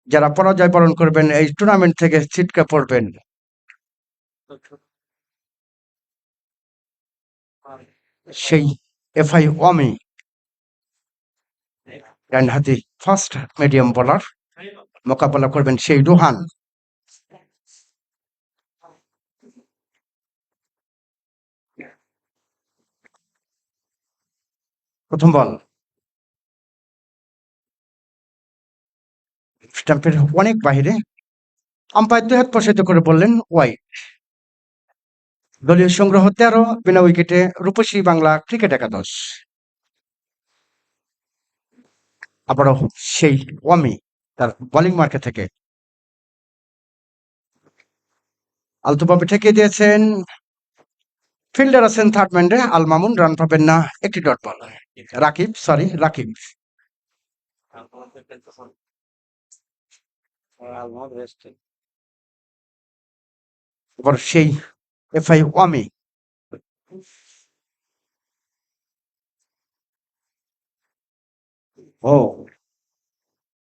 যারা পরাজয় বরণ করবেন এই টুর্নামেন্ট থেকে ছিটকে পড়বেন। সেই এফআই ওয়ামি ডানহাতি ফার্স্ট মিডিয়াম বোলার, মোকাবেলা করবেন সেই রোহান। প্রথম বল, স্টাম্পের অনেক বাহিরে, আম্পায়ার দুই হাত প্রসারিত করে বললেন ওয়াইড। দলীয় সংগ্রহ 13, বিনা উইকেটে রূপসী বাংলা ক্রিকেট একাদশ। আবারও সেই ওয়ামি তার বোলিং মার্কে থেকে আলতোভাবে ঠেকিয়ে দিয়েছেন, ফিল্ডার আছেন থার্ড ম্যান্ডে আল মামুন, রান পাবেন না, একটি ডট বল। রাকিব এবার সেই এফআই ওয়ামি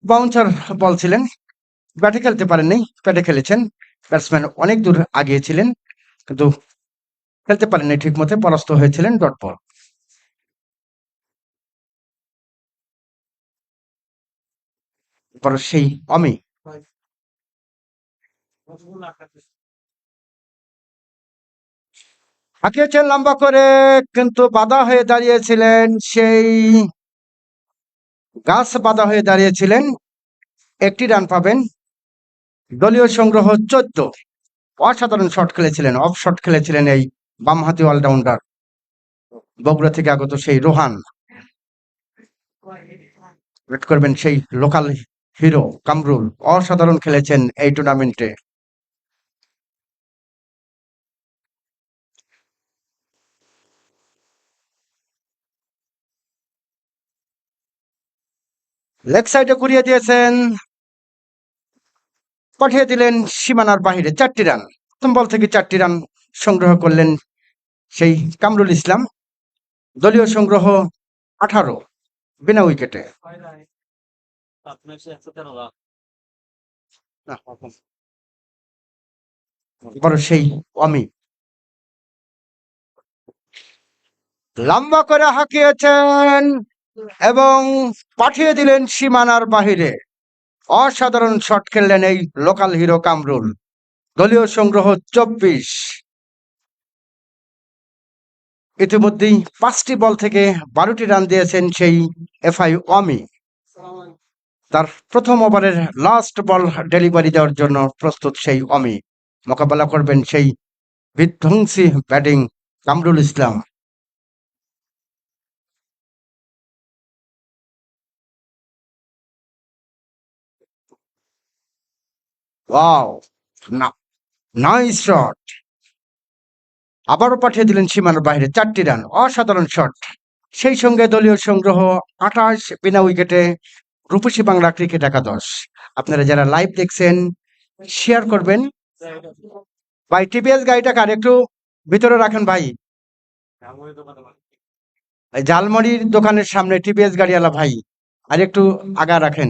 বাউন্সার বল ছিলেন, ব্যাটে খেলতে পারেননি, প্যাটে খেলেছেন। ব্যাটসম্যান অনেক দূর আগিয়েছিলেন কিন্তু খেলতে পারেননি ঠিক মতো, পরাস্ত হয়েছিলেন, ডট বল। এবার সেই ওয়ামি হাঁকিয়েছেন লম্বা করে, কিন্তু বাধা হয়ে দাঁড়িয়েছিলেন সেই গাছ, বাধা হয়ে দাঁড়িয়েছিলেন, একটি রান পাবেন। দলীয় সংগ্রহ 14। অসাধারণ শট খেলেছিলেন, অফ শট খেলেছিলেন এই বামহাতি অলরাউন্ডার, বগুড়া থেকে আগত সেই রোহান। ব্যাট করবেন সেই লোকাল হিরো কামরুল, অসাধারণ খেলেছেন এই টুর্নামেন্টে। লেগ সাইডে ঘুরিয়ে দিয়েছেন, পাঠিয়ে দিলেন সীমানার বাহিরে, 4টি রান। প্রথম বল থেকে 4টি রান সংগ্রহ করলেন সেই কামরুল ইসলাম। দলীয় সংগ্রহ 18, বিনা উইকেটে। এবার সেই ওয়ামি লম্বা করে হাঁকিয়েছেন এবং পাঠিয়ে দিলেন সীমানার বাহিরে। অসাধারণ শট খেললেন এই লোকাল হিরো কামরুল। দলীয় সংগ্রহ 24। ইতিমধ্যেই 5টি বল থেকে 12টি রান দিয়েছেন সেই এফআই ওয়ামি। তার প্রথম ওভারের লাস্ট বল ডেলিভারি দেওয়ার জন্য প্রস্তুত সেই ওয়ামি। মোকাবেলা করবেন সেই বিধ্বংসী batting Kamrul Islam. Wow, nice shot. আবারও পাঠিয়ে দিলেন সীমানার বাইরে, 4টি রান, অসাধারণ শট। সেই সঙ্গে দলীয় সংগ্রহ 28, বিনা উইকেটে রূপসী বাংলা ক্রিকেট একাদশ। আপনারা যারা লাইভ দেখছেন শেয়ার করবেন। ভাই টিপিএস গাড়িটা কার একটু ভিতরে রাখেন ভাই, জালমুড়ির দোকানের সামনে টিপিএস গাড়িওয়ালা ভাই, আর একটু আগা রাখেন।